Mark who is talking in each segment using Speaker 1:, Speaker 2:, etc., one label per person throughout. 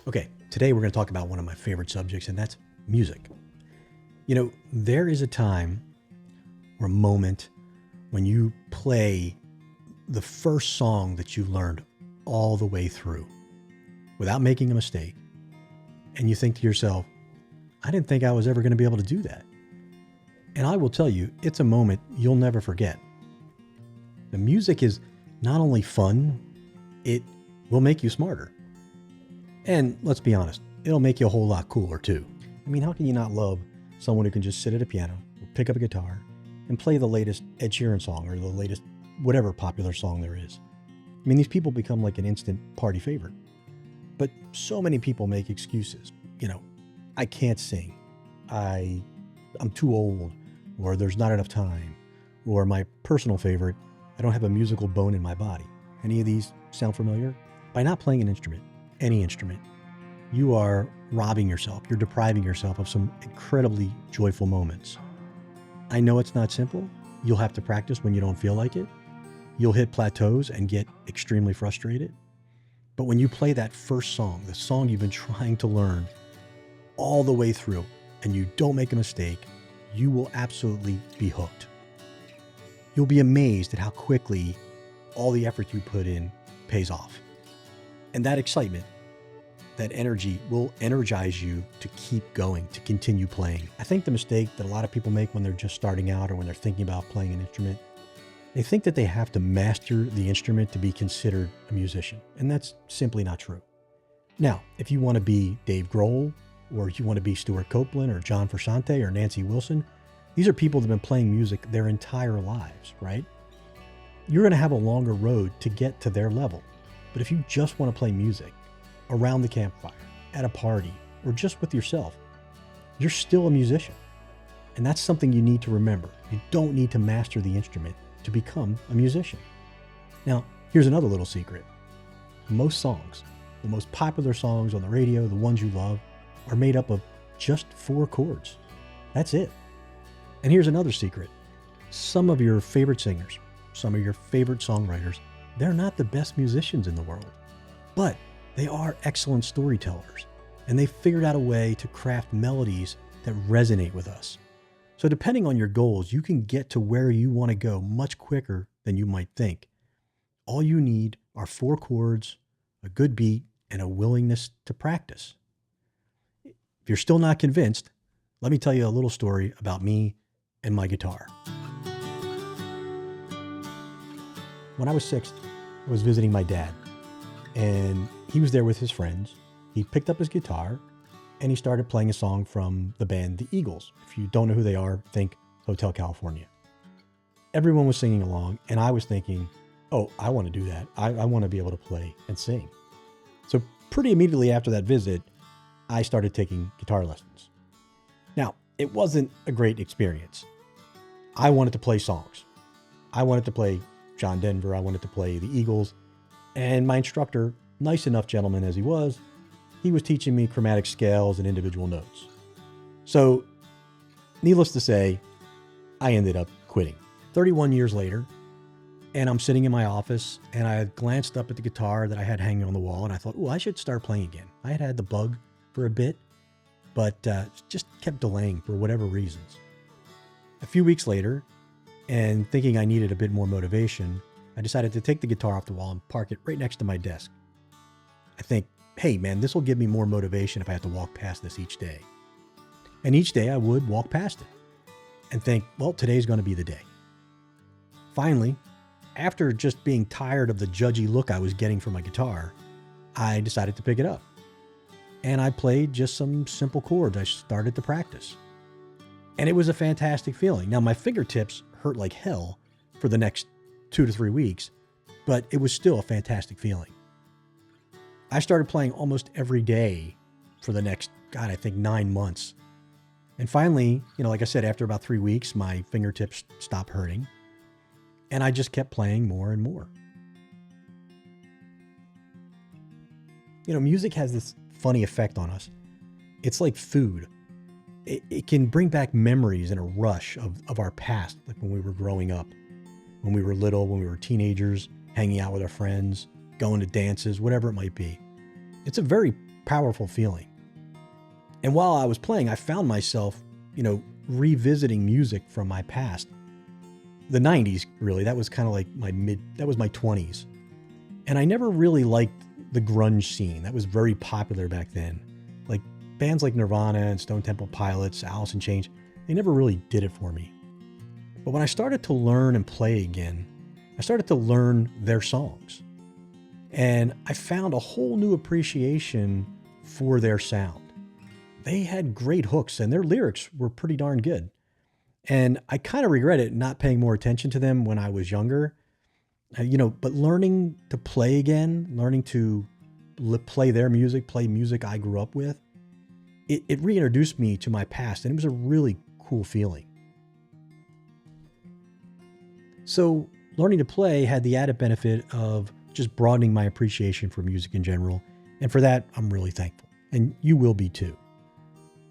Speaker 1: Okay, today we're going to talk about one of my favorite subjects, and that's music. There is a time or a moment when you play the first song that you've learned all the way through without making a mistake, and you think to yourself, I didn't think I was ever going to be able to do that. And I will tell you, it's a moment you'll never forget. The music is not only fun, it will make you smarter. And let's be honest, it'll make you a whole lot cooler too. I mean, how can you not love someone who can just sit at a piano, or pick up a guitar, and play the latest Ed Sheeran song or the latest whatever popular song there is? I mean, these people become like an instant party favorite. But so many people make excuses. I can't sing. I'm too old, or there's not enough time, or my personal favorite, I don't have a musical bone in my body. Any of these sound familiar? By not playing an instrument, any instrument, you are robbing yourself. You're depriving yourself of some incredibly joyful moments. I know it's not simple. You'll have to practice when you don't feel like it. You'll hit plateaus and get extremely frustrated. But when you play that first song, the song you've been trying to learn all the way through, and you don't make a mistake, you will absolutely be hooked. You'll be amazed at how quickly all the effort you put in pays off. And that excitement, that energy will energize you to keep going, to continue playing. I think the mistake that a lot of people make when they're just starting out or when they're thinking about playing an instrument, they think that they have to master the instrument to be considered a musician. And that's simply not true. Now, if you want to be Dave Grohl, or if you want to be Stuart Copeland or John Frusciante or Nancy Wilson, these are people that have been playing music their entire lives, right? You're going to have a longer road to get to their level. But if you just want to play music around the campfire, at a party, or just with yourself, you're still a musician. And that's something you need to remember. You don't need to master the instrument to become a musician. Now, here's another little secret. Most songs, the most popular songs on the radio, the ones you love, are made up of just 4 chords. That's it. And here's another secret. Some of your favorite singers, some of your favorite songwriters, they're not the best musicians in the world, but they are excellent storytellers, and they figured out a way to craft melodies that resonate with us. So depending on your goals, you can get to where you want to go much quicker than you might think. All you need are 4 chords, a good beat, and a willingness to practice. If you're still not convinced, let me tell you a little story about me and my guitar. When I was 6, I was visiting my dad, and he was there with his friends. He picked up his guitar, and he started playing a song from the band The Eagles. If you don't know who they are, think Hotel California. Everyone was singing along, and I was thinking, oh, I want to do that. I want to be able to play and sing. So pretty immediately after that visit, I started taking guitar lessons. Now, it wasn't a great experience. I wanted to play songs. I wanted to play John Denver. I wanted to play the Eagles. And my instructor, nice enough gentleman as he was teaching me chromatic scales and individual notes. So, needless to say, I ended up quitting. 31 years later, and I'm sitting in my office, and I glanced up at the guitar that I had hanging on the wall, and I thought, oh, I should start playing again. I had had the bug for a bit, but just kept delaying for whatever reasons. A few weeks later, and thinking I needed a bit more motivation, I decided to take the guitar off the wall and park it right next to my desk. I think, hey man, this will give me more motivation if I have to walk past this each day. And each day I would walk past it and think, well, today's going to be the day. Finally, after just being tired of the judgy look I was getting from my guitar, I decided to pick it up. And I played just some simple chords. I started to practice. And it was a fantastic feeling. Now, my fingertips hurt like hell for the next 2 to 3 weeks, but it was still a fantastic feeling. I started playing almost every day for the next, I think 9 months. And finally, like I said, after about 3 weeks, my fingertips stopped hurting. And I just kept playing more and more. Music has this funny effect on us. It's like food. It can bring back memories in a rush of our past, like when we were growing up, when we were little, when we were teenagers, hanging out with our friends, going to dances, whatever it might be. It's a very powerful feeling. And while I was playing, I found myself, revisiting music from my past. The 90s, really, that was kind of like that was my 20s. And I never really liked the grunge scene. That was very popular back then. Like bands like Nirvana and Stone Temple Pilots, Alice in Chains, they never really did it for me. But when I started to learn and play again, I started to learn their songs. And I found a whole new appreciation for their sound. They had great hooks and their lyrics were pretty darn good. And I kind of regret it not paying more attention to them when I was younger. But learning to play again, learning to play their music, play music I grew up with, it reintroduced me to my past, and it was a really cool feeling. So learning to play had the added benefit of just broadening my appreciation for music in general. And for that, I'm really thankful. And you will be too.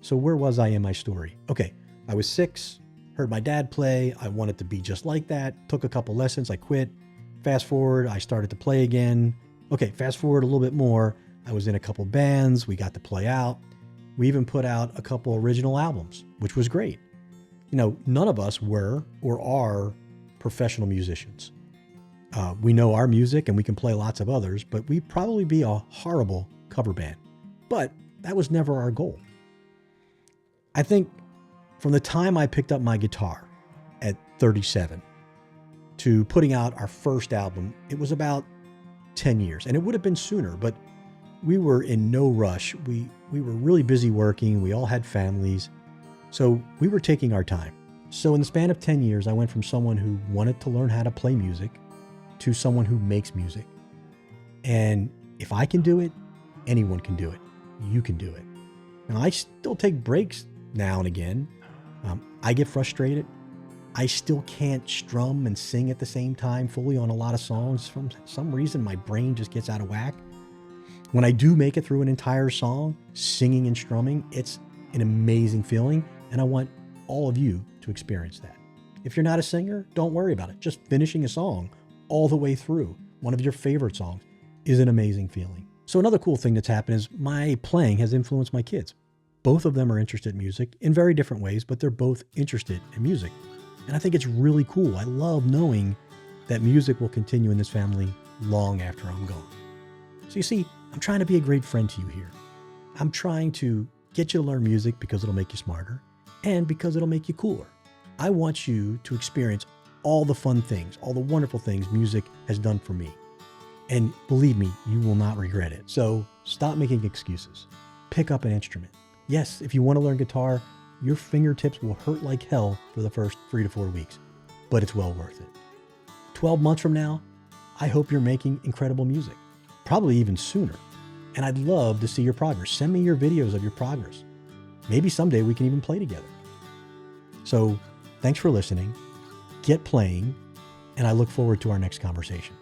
Speaker 1: So where was I in my story? Okay, I was 6, heard my dad play. I wanted to be just like that. Took a couple lessons, I quit. Fast forward, I started to play again. Okay, fast forward a little bit more. I was in a couple bands. We got to play out. We even put out a couple original albums, which was great. None of us were or are professional musicians. We know our music and we can play lots of others, but we'd probably be a horrible cover band. But that was never our goal. I think from the time I picked up my guitar at 37 to putting out our first album, it was about 10 years. And it would have been sooner, but we were in no rush. We were really busy working. We all had families. So we were taking our time. So in the span of 10 years, I went from someone who wanted to learn how to play music to someone who makes music. And if I can do it, anyone can do it. You can do it. Now, I still take breaks now and again. I get frustrated. I still can't strum and sing at the same time fully on a lot of songs. For some reason, my brain just gets out of whack. When I do make it through an entire song, singing and strumming, it's an amazing feeling. And I want all of you to experience that. If you're not a singer, don't worry about it. Just finishing a song all the way through, one of your favorite songs, is an amazing feeling. So another cool thing that's happened is my playing has influenced my kids. Both of them are interested in music in very different ways, but they're both interested in music. And I think it's really cool. I love knowing that music will continue in this family long after I'm gone. So you see, I'm trying to be a great friend to you here. I'm trying to get you to learn music because it'll make you smarter and because it'll make you cooler. I want you to experience all the fun things, all the wonderful things music has done for me. And believe me, you will not regret it. So stop making excuses. Pick up an instrument. Yes, if you want to learn guitar, your fingertips will hurt like hell for the first 3 to 4 weeks, but it's well worth it. 12 months from now, I hope you're making incredible music, probably even sooner. And I'd love to see your progress. Send me your videos of your progress. Maybe someday we can even play together. So thanks for listening. Get playing, and I look forward to our next conversation.